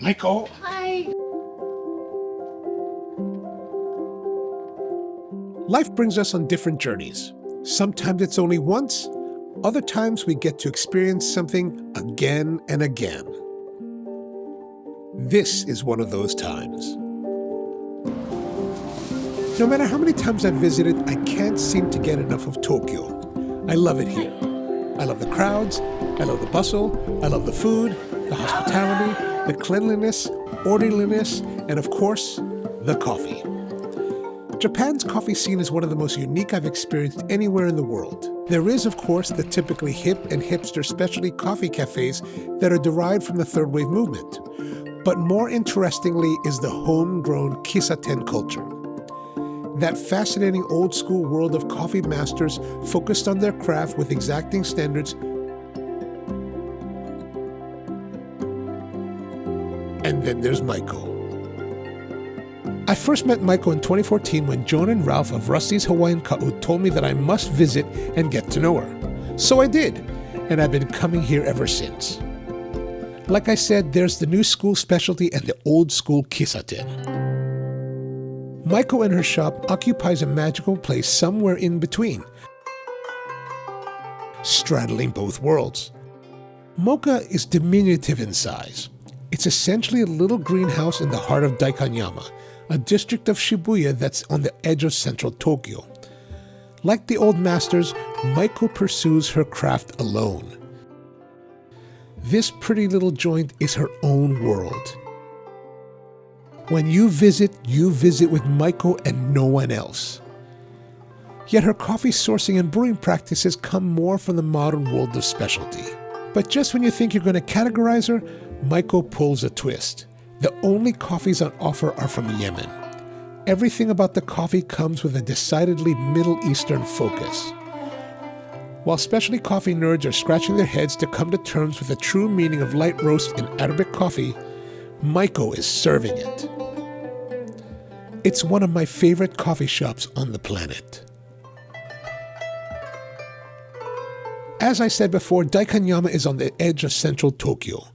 Maiko. Hi. Life brings us on different journeys. Sometimes it's only once, other times we get to experience something again and again. This is one of those times. No matter how many times I've visited, I can't seem to get enough of Tokyo. I love it here. I love the crowds, I love the bustle, I love the food, the hospitality, the cleanliness, orderliness, and of course, the coffee. Japan's coffee scene is one of the most unique I've experienced anywhere in the world. There is, of course, the typically hip and hipster specialty coffee cafes that are derived from the third wave movement. But more interestingly is the homegrown kisaten culture. That fascinating old-school world of coffee masters focused on their craft with exacting standards. And then there's Maiko. I first met Maiko in 2014 when Joan and Ralph of Rusty's Hawaiian Ka'u told me that I must visit and get to know her. So I did, and I've been coming here ever since. Like I said, there's the new school specialty and the old school kisaten. Maiko and her shop occupies a magical place somewhere in between, straddling both worlds. Mocha is diminutive in size. It's essentially a little greenhouse in the heart of Daikanyama, a district of Shibuya that's on the edge of central Tokyo. Like the old masters, Maiko pursues her craft alone. This pretty little joint is her own world. When you visit with Maiko and no one else. Yet her coffee sourcing and brewing practices come more from the modern world of specialty. But just when you think you're going to categorize her, Maiko pulls a twist. The only coffees on offer are from Yemen. Everything about the coffee comes with a decidedly Middle Eastern focus. While specialty coffee nerds are scratching their heads to come to terms with the true meaning of light roast in Arabic coffee, Maiko is serving it. It's one of my favorite coffee shops on the planet. As I said before, Daikanyama is on the edge of central Tokyo.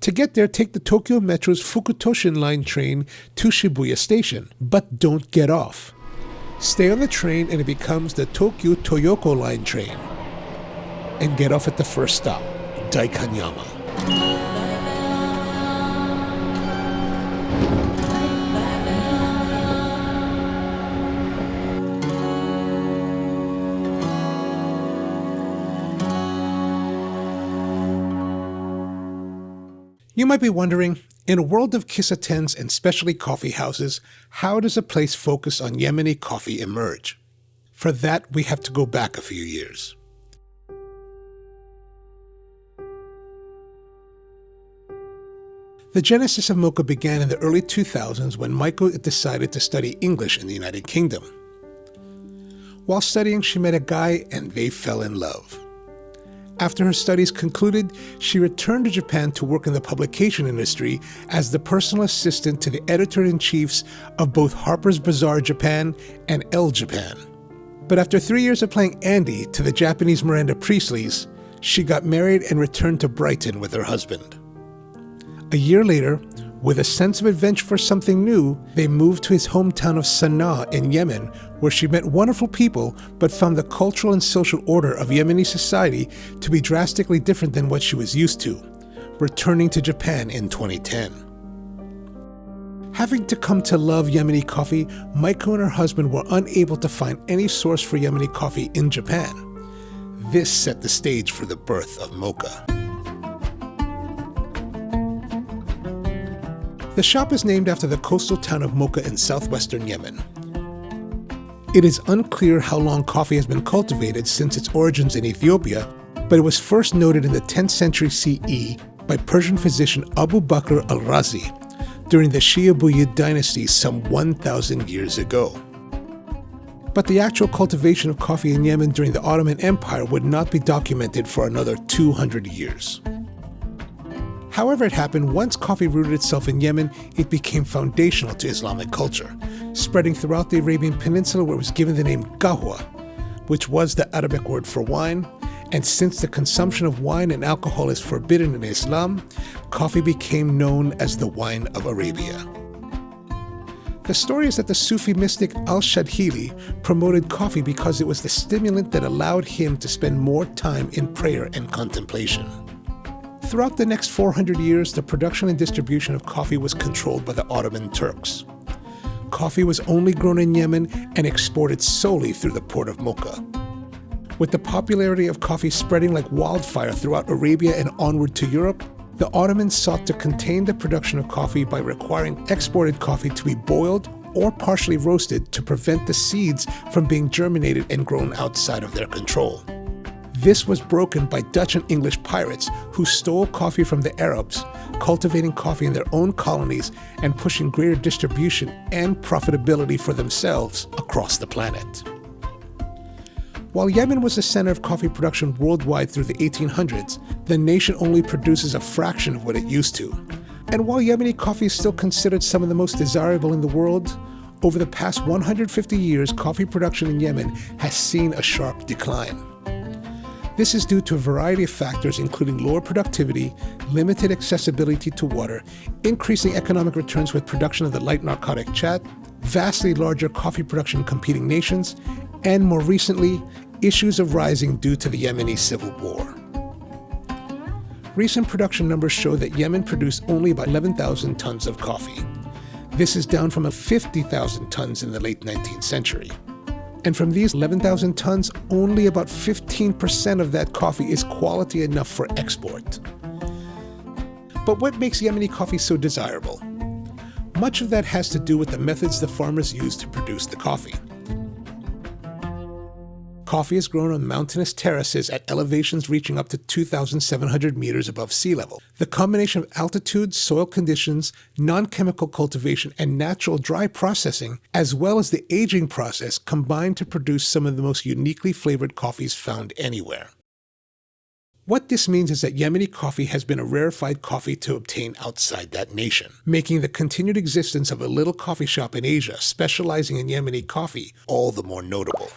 To get there, take the Tokyo Metro's Fukutoshin Line train to Shibuya Station, but don't get off. Stay on the train and it becomes the Tokyo Toyoko Line train. And get off at the first stop, Daikanyama. You might be wondering, in a world of kisatens and specialty coffee houses, how does a place focused on Yemeni coffee emerge? For that, we have to go back a few years. The genesis of Mocha began in the early 2000s when Maiko decided to study English in the United Kingdom. While studying, she met a guy and they fell in love. After her studies concluded, she returned to Japan to work in the publication industry as the personal assistant to the editor-in-chiefs of both Harper's Bazaar Japan and Elle Japan. But after 3 years of playing Andy to the Japanese Miranda Priestleys, she got married and returned to Brighton with her husband. A year later, with a sense of adventure for something new, they moved to his hometown of Sana'a in Yemen, where she met wonderful people but found the cultural and social order of Yemeni society to be drastically different than what she was used to, returning to Japan in 2010. Having to come to love Yemeni coffee, Maiko and her husband were unable to find any source for Yemeni coffee in Japan. This set the stage for the birth of Mocha. The shop is named after the coastal town of Mocha in southwestern Yemen. It is unclear how long coffee has been cultivated since its origins in Ethiopia, but it was first noted in the 10th century CE by Persian physician Abu Bakr al-Razi during the Shibuya dynasty some 1,000 years ago. But the actual cultivation of coffee in Yemen during the Ottoman Empire would not be documented for another 200 years. However it happened, once coffee rooted itself in Yemen, it became foundational to Islamic culture, spreading throughout the Arabian Peninsula where it was given the name Gahwa, which was the Arabic word for wine, And since the consumption of wine and alcohol is forbidden in Islam, coffee became known as the wine of Arabia. The story is that the Sufi mystic al-Shadhili promoted coffee because it was the stimulant that allowed him to spend more time in prayer and contemplation. Throughout the next 400 years, the production and distribution of coffee was controlled by the Ottoman Turks. Coffee was only grown in Yemen and exported solely through the port of Mocha. With the popularity of coffee spreading like wildfire throughout Arabia and onward to Europe, the Ottomans sought to contain the production of coffee by requiring exported coffee to be boiled or partially roasted to prevent the seeds from being germinated and grown outside of their control. This was broken by Dutch and English pirates who stole coffee from the Arabs, cultivating coffee in their own colonies and pushing greater distribution and profitability for themselves across the planet. While Yemen was the center of coffee production worldwide through the 1800s, the nation only produces a fraction of what it used to. And while Yemeni coffee is still considered some of the most desirable in the world, over the past 150 years, coffee production in Yemen has seen a sharp decline. This is due to a variety of factors, including lower productivity, limited accessibility to water, increasing economic returns with production of the light narcotic chat, vastly larger coffee production in competing nations, and more recently, issues arising due to the Yemeni civil war. Recent production numbers show that Yemen produced only about 11,000 tons of coffee. This is down from 50,000 tons in the late 19th century. And from these 11,000 tons, only about 15% of that coffee is quality enough for export. But what makes Yemeni coffee so desirable? Much of that has to do with the methods the farmers use to produce the coffee. Coffee is grown on mountainous terraces at elevations reaching up to 2,700 meters above sea level. The combination of altitude, soil conditions, non-chemical cultivation, and natural dry processing, as well as the aging process, combine to produce some of the most uniquely flavored coffees found anywhere. What this means is that Yemeni coffee has been a rarefied coffee to obtain outside that nation, making the continued existence of a little coffee shop in Asia specializing in Yemeni coffee all the more notable.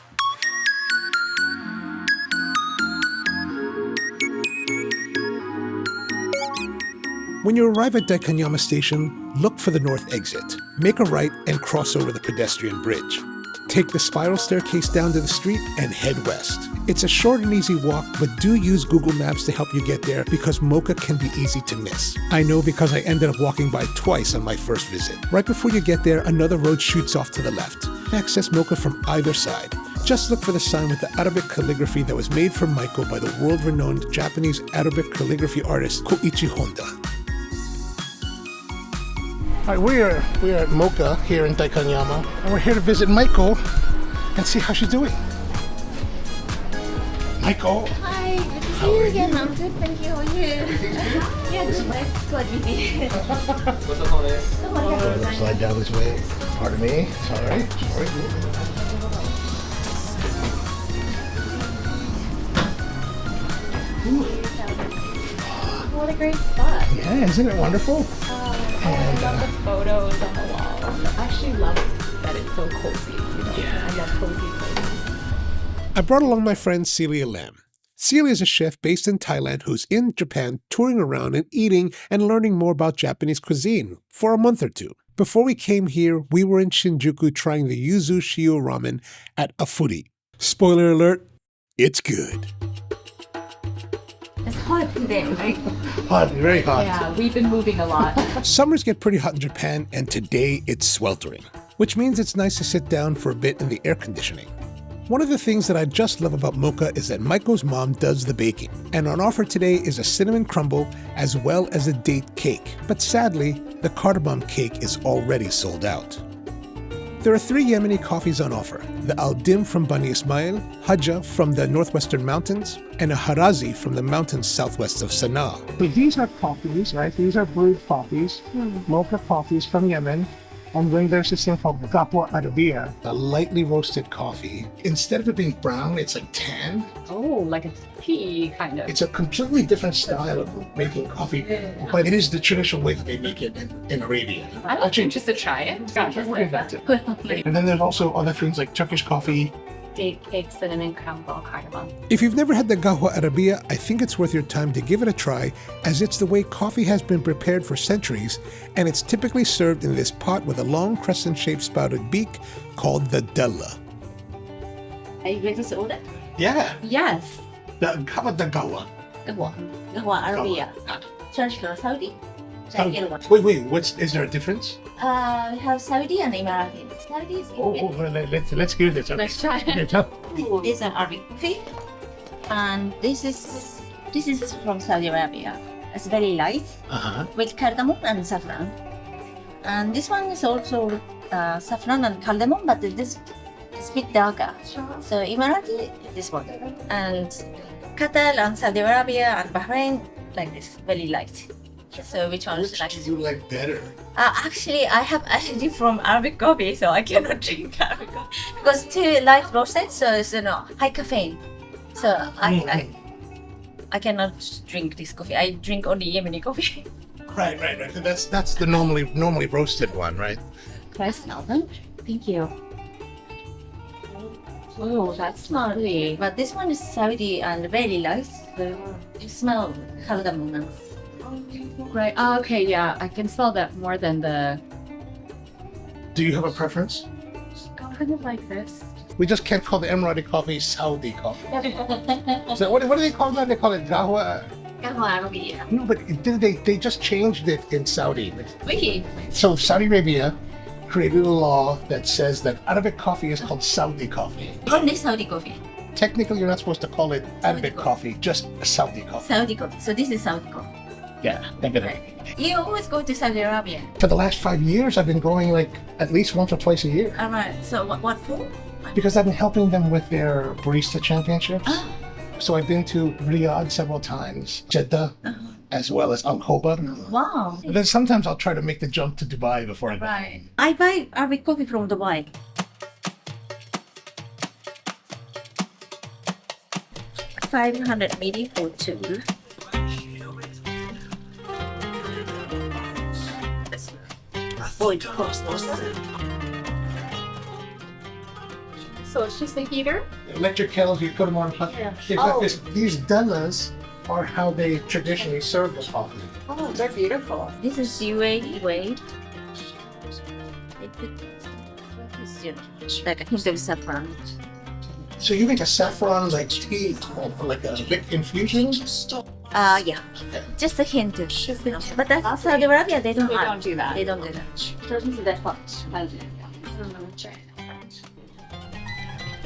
When you arrive at Daikanyama station, look for the north exit. Make a right and cross over the pedestrian bridge. Take the spiral staircase down to the street and head west. It's a short and easy walk, but do use Google Maps to help you get there because Mocha can be easy to miss. I know because I ended up walking by twice on my first visit. Right before you get there, another road shoots off to the left. Access Mocha from either side. Just look for the sign with the Arabic calligraphy that was made for Maiko by the world-renowned Japanese Arabic calligraphy artist Koichi Honda. All right, we're at Mocha here in Daikanyama, and we're here to visit Maiko and see how she's doing. Maiko! Hi, good to see you again. I'm good, thank you. How are you? Yeah, good. Nice. Glad you did. Slide down this way. Pardon me. Sorry. What a great spot. Yeah, isn't it wonderful? I love the photos on the wall. I actually love that it's so cozy. Yeah. I love cozy places. I brought along my friend Celia Lam. Celia is a chef based in Thailand who's in Japan touring around and eating and learning more about Japanese cuisine for a month or two. Before we came here, we were in Shinjuku trying the yuzu shio ramen at Afuri. Spoiler alert, it's good. It's hot today, right? Hot, very hot. Yeah, we've been moving a lot. Summers get pretty hot in Japan, and today it's sweltering, which means it's nice to sit down for a bit in the air conditioning. One of the things that I just love about Mocha is that Maiko's mom does the baking, and on offer today is a cinnamon crumble as well as a date cake. But sadly, the cardamom cake is already sold out. There are 3 Yemeni coffees on offer, the Al-Dim from Bani Ismail, Hajja from the northwestern mountains, and a Harazi from the mountains southwest of Sana'a. So these are coffees, right? These are brewed coffees, Mocha coffees from Yemen. And then there's this thing called Gahwa Arabiya. A lightly roasted coffee. Instead of it being brown, it's like tan. Oh, like a tea, kind of. It's a completely different style of making coffee, but it is the traditional way that they make it in Arabia. I'm actually just to try it. And then there's also other things like Turkish coffee, date cake, cinnamon crumble, cardamom. If you've never had the Gahwa Arabiya, I think it's worth your time to give it a try, as it's the way coffee has been prepared for centuries, and it's typically served in this pot with a long crescent-shaped spouted beak called the della. Are you ready to order? Yeah. Yes. How about the Gahwa? Gahwa Arabiya. Traditional Saudi. Wait, is there a difference? We have Saudi and Emirati. Saudi is Let's hear this. Let's try it. This is an Arabic coffee, and this is from Saudi Arabia. It's very light with cardamom and saffron. And this one is also saffron and cardamom, but this is a bit darker. So Emirati, this one, and Qatar and Saudi Arabia and Bahrain like this, very light. So which one would you like? Which do you like better? Actually, I have allergy from Arabic coffee, so I cannot drink Arabic coffee because too light roasted, so it's high caffeine. So I cannot drink this coffee. I drink only Yemeni coffee. Right. That's the normally roasted one, right? Can I smell them? Thank you. Oh, that's lovely. But this one is Saudi and very light. So you smell cardamom. Right. Oh, okay. Yeah, I can smell that more than the. Do you have a preference? Kind of like this. We just can't call the Emirati coffee Saudi coffee. So what do they call that? They call it Gahwa. Gahwa Arabiya. No, but they just changed it in Saudi. Wiki. So Saudi Arabia created a law that says that Arabic coffee is called Saudi coffee. Only Saudi coffee. Technically, you're not supposed to call it Arabic coffee, just Saudi coffee. Saudi coffee. So this is Saudi coffee. Yeah, definitely. You always go to Saudi Arabia. For the last 5 years, I've been going like at least once or twice a year. Alright. So what for? Because I've been helping them with their barista championships. So I've been to Riyadh several times, Jeddah, as well as Al Khobar. Wow. And then sometimes I'll try to make the jump to Dubai before I go. Right. I buy Arabic coffee from Dubai. $500 maybe for two. Avoid cost. So it's just a heater. Electric kettles, you put them on hot. Yeah. These dellas are how they traditionally serve the coffee. Oh, they're beautiful. This is UAE way. They put like a hint of saffron. So you make a saffron like tea, like a big infusion? Yeah. Just a hint. But that's Saudi Arabia, they don't do that. They don't do that. Doesn't do that much.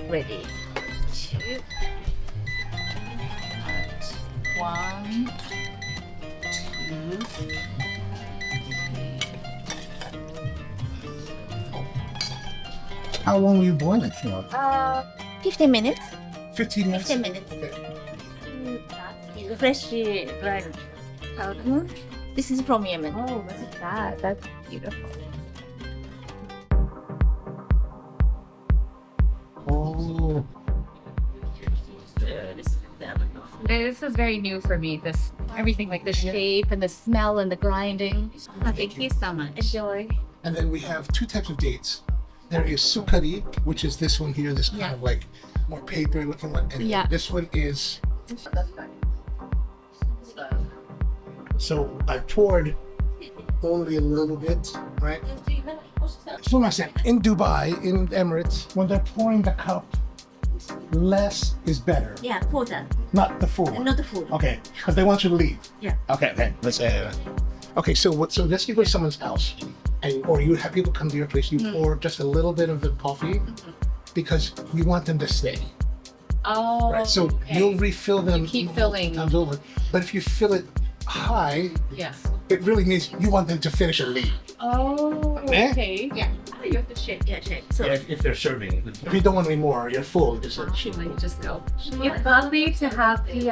Ready. Two. One, two. How long will you boil it for? 15 minutes. 15 minutes? 15 minutes. Okay. Freshly dried cardamom. This is from Yemen. Oh, look at that. That's beautiful. Oh. This is very new for me. This everything like the shape and the smell and the grinding. Thank you so much. Enjoy. And then we have two types of dates. There is sukari, which is this one here, this kind of like more paper looking one. And this one is. So I poured only a little bit, right? So in Dubai, in Emirates, when they're pouring the cup, less is better. Yeah, pour that. Not the full one. Not the food. Okay, because they want you to leave. Yeah. Okay, let's say. Okay, so let's say you go to someone's house, or you have people come to your place. You pour just a little bit of the coffee because you want them to stay. Oh. Right. So you'll refill them. You keep filling. Times over. But if you fill it high, it really means you want them to finish and leave. Oh. Eh? Okay. Yeah. You have to shake. Yeah, shake. So If they're serving. If you don't want any more, you're full. Just Just go. It's lovely to have the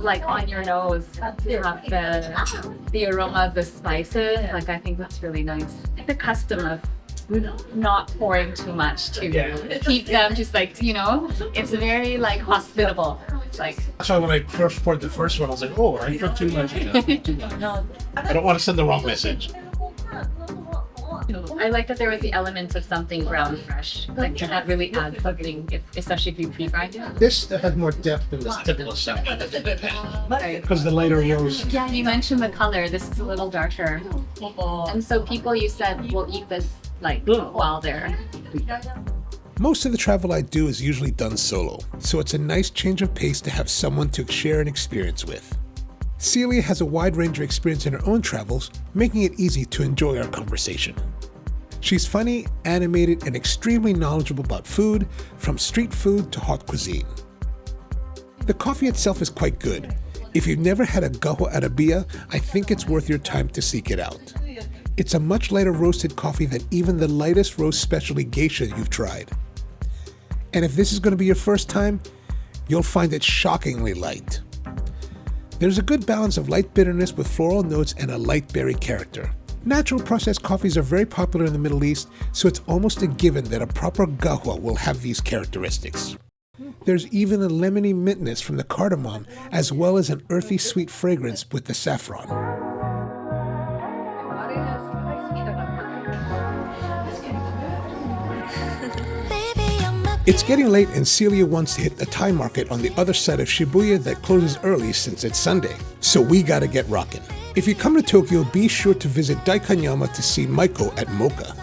like on your nose to have the aroma of the spices. Like I think that's really nice. The custom of not pouring too much to keep them just like it's very like hospitable. It's like That's why when I first poured the first one, I was like, oh, I put too much. no. I don't want to send the wrong message. I like that there was the element of something ground fresh. Like that really adds something, especially if you pre-grind it. This has more depth than this typical sour. Because the lighter rose. Yeah, you mentioned the color. This is a little darker. And so people, you said, will eat this like while they're... Most of the travel I do is usually done solo, so it's a nice change of pace to have someone to share an experience with. Celia has a wide range of experience in her own travels, making it easy to enjoy our conversation. She's funny, animated, and extremely knowledgeable about food, from street food to hot cuisine. The coffee itself is quite good. If you've never had a Gahwa Arabiya, I think it's worth your time to seek it out. It's a much lighter roasted coffee than even the lightest roast specialty geisha you've tried. And if this is going to be your first time, you'll find it shockingly light. There's a good balance of light bitterness with floral notes and a light berry character. Natural processed coffees are very popular in the Middle East, so it's almost a given that a proper Gahwa will have these characteristics. There's even a lemony mintness from the cardamom, as well as an earthy sweet fragrance with the saffron. It's getting late and Celia wants to hit the Thai market on the other side of Shibuya that closes early since it's Sunday. So we gotta get rockin'. If you come to Tokyo, be sure to visit Daikanyama to see Maiko at Mocha.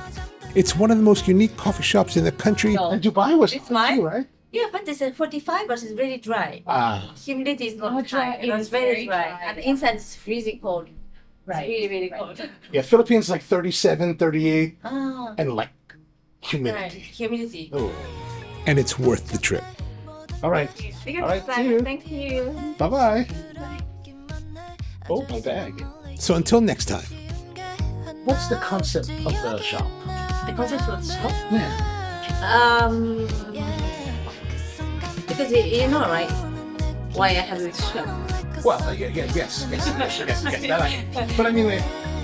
It's one of the most unique coffee shops in the country. And Dubai was It's mine? too, right? Yeah, but it's 45, but it's very dry. Humidity is not high. It's It's very very dry. dry. And inside it's freezing cold. Right. It's really, really cold. Yeah, Philippines like 37, 38, Ah, and like right. humidity. Humidity. Oh. And it's worth the trip. All right. Because All right, it's see you. Thank you. Bye-bye. Oh, my bag. So until next time. What's the concept of the shop? The concept of the shop? Yeah. Because you know, right? Why I have this shop. Well, yes. But I mean,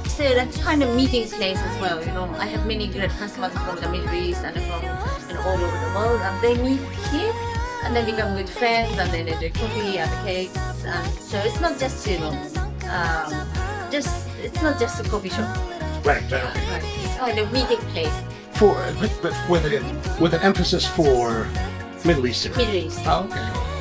So that's kind of meeting place as well, you know. I have many great customers from the Middle East and from and all over the world, and they meet here and then become good friends, and then they drink coffee and the cakes. And so it's not just it's not just a coffee shop. right. It's kind of meeting place, But with an emphasis for Middle Eastern. Middle East. Oh, okay.